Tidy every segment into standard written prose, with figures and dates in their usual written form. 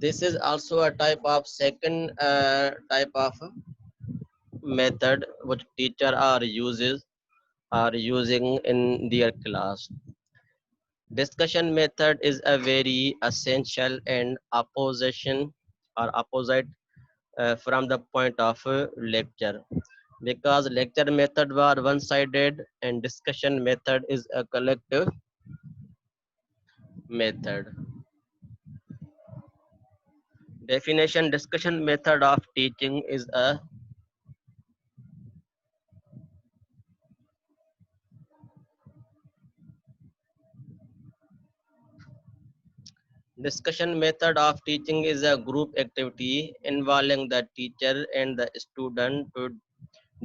This is also a type of second type of method which teacher are using in their class. Discussion method is a very essential and opposition or opposite from the point of lecture, because lecture method were one-sided and discussion method is a collective method. Definition: discussion method of teaching is a discussion method of teaching is a group activity involving the teacher and the student to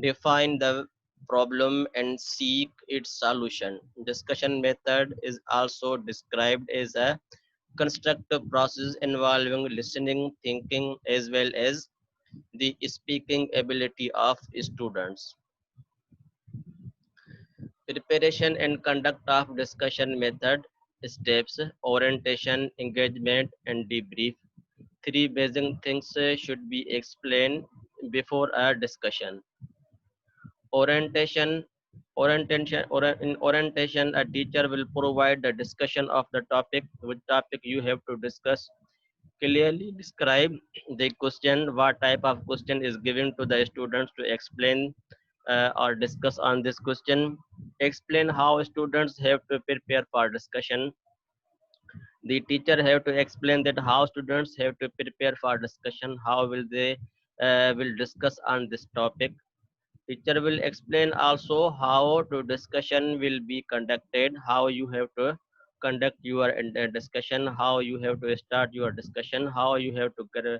define the problem and seek its solution. Discussion method is also described as a constructive process involving listening, thinking, as well as the speaking ability of students. Preparation and conduct of discussion method steps: orientation, engagement, and debrief. Three basic things should be explained before a discussion. Orientation. In orientation, a teacher will provide the discussion of the topic, which topic you have to discuss. Clearly describe the question, what type of question is given to the students to explain or discuss on this question. Explain how students have to prepare for discussion. The teacher have to explain that how students have to prepare for discussion, how will they will discuss on this topic. Teacher will explain also how to discussion will be conducted, how you have to conduct your discussion, how you have to start your discussion, how you have to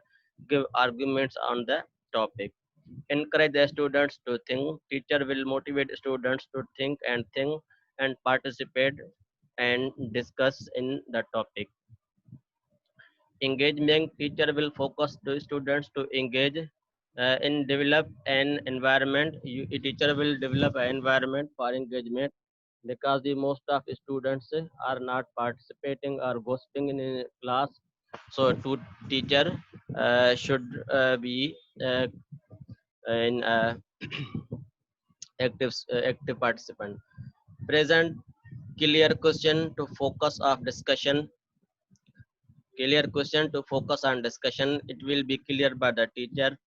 give arguments on the topic. Encourage the students to think. Teacher will motivate students to think and participate and discuss in the topic. Engagement: teacher will focus to students to engage in develop an environment. Teacher will develop an environment for engagement, because the most of students are not participating or gossiping in a class. So to teacher should be in active participant. Present clear question to focus of discussion. Clear question to focus on discussion. It will be clear by the teacher.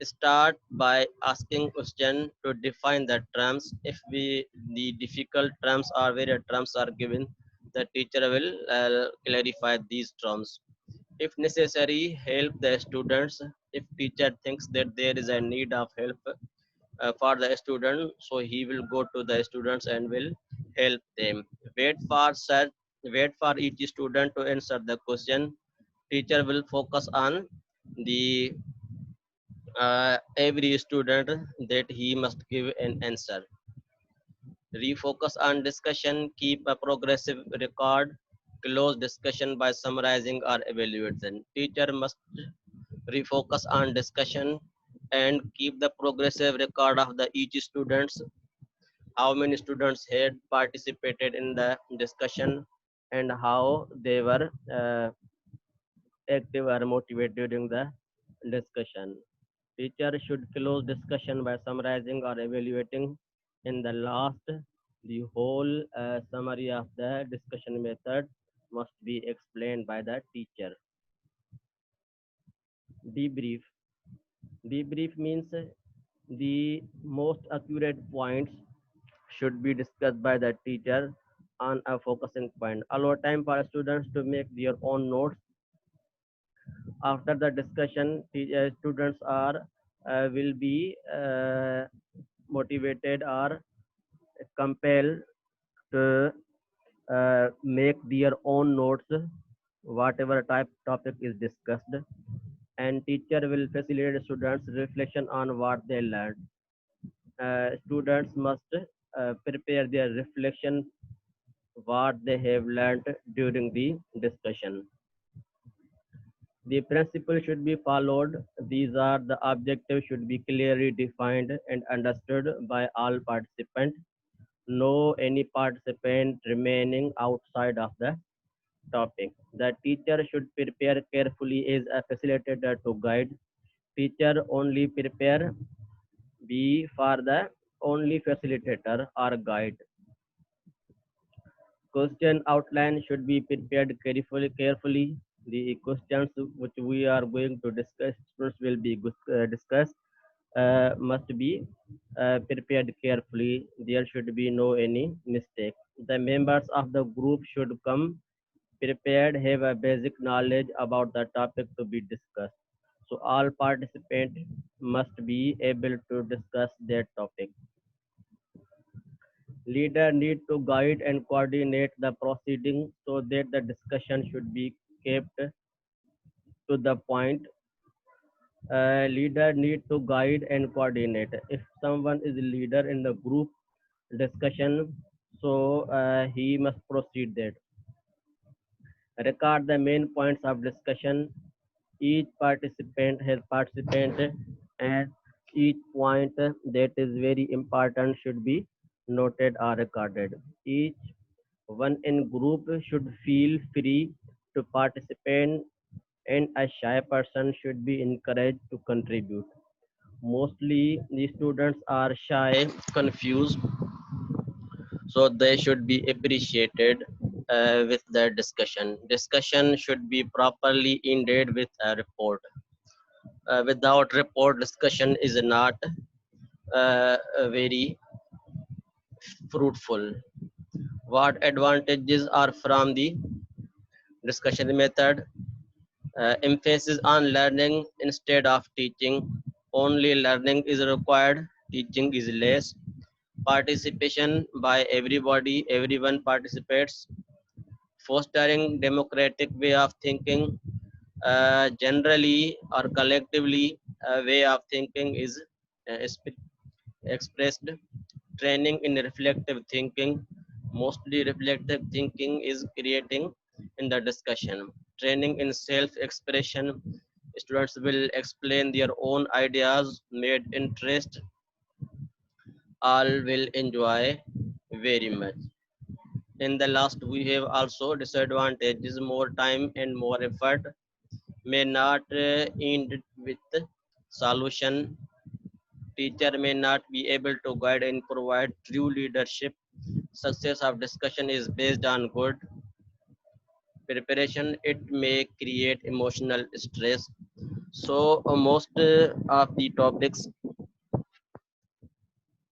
Start by asking question to define the terms. If the difficult terms or various terms are given, the teacher will clarify these terms. If necessary, help the students. If teacher thinks that there is a need of help for the student, so he will go to the students and will help them. Wait for search. Wait for each student to answer the question. Teacher will focus on the every student that he must give an answer. Refocus on discussion. Keep a progressive record. Close discussion by summarizing or evaluation. Teacher must refocus on discussion and keep the progressive record of the each students, how many students had participated in the discussion and how they were active or motivated during the discussion. Teacher should close discussion by summarizing or evaluating. In the last, the whole summary of the discussion method must be explained by the teacher. Debrief. Debrief means the most accurate points should be discussed by the teacher on a focusing point. Allow time for students to make their own notes. After the discussion, students are will be motivated or compelled to make their own notes, whatever type topic is discussed, and teacher will facilitate students reflection on what they learned. Students must prepare their reflection what they have learned during the discussion. The principle should be followed. These are the objectives should be clearly defined and understood by all participants. No any participant remaining outside of the topic. The teacher should prepare carefully as a facilitator to guide. Teacher only prepare B for the only facilitator or guide. Question outline should be prepared carefully. The questions which we are going to discuss, students will be discussed, must be prepared carefully. There should be no any mistake. The members of the group should come prepared, have a basic knowledge about the topic to be discussed. So all participants must be able to discuss that topic. Leader need to guide and coordinate the proceeding so that the discussion should be kept to the point. Leader need to guide and coordinate. If someone is a leader in the group discussion, so he must proceed that. Record the main points of discussion. Each participant has participated, and each point that is very important should be noted or recorded. Each one in group should feel free to participate, and a shy person should be encouraged to contribute. Mostly the students are shy, confused, so they should be appreciated with the discussion. Discussion should be properly ended with a report. Without report, discussion is not very fruitful. What advantages are from the discussion method? Emphasis on learning instead of teaching. Only learning is required, teaching is less. Participation by everybody, everyone participates. Fostering democratic way of thinking. Generally or collectively, a way of thinking is expressed. Training in reflective thinking. Mostly reflective thinking is creating in the discussion. Training in self-expression. Students will explain their own ideas, made interest. All will enjoy very much. In the last, we have also disadvantages. More time and more effort may not end with solution. Teacher may not be able to guide and provide true leadership. Success of discussion is based on good preparation. It may create emotional stress. So most of the topics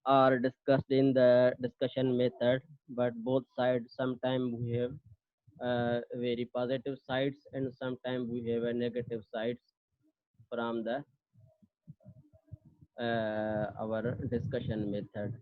are discussed in the discussion method, but both sides sometimes we have very positive sides and sometimes we have a negative sides from the our discussion method.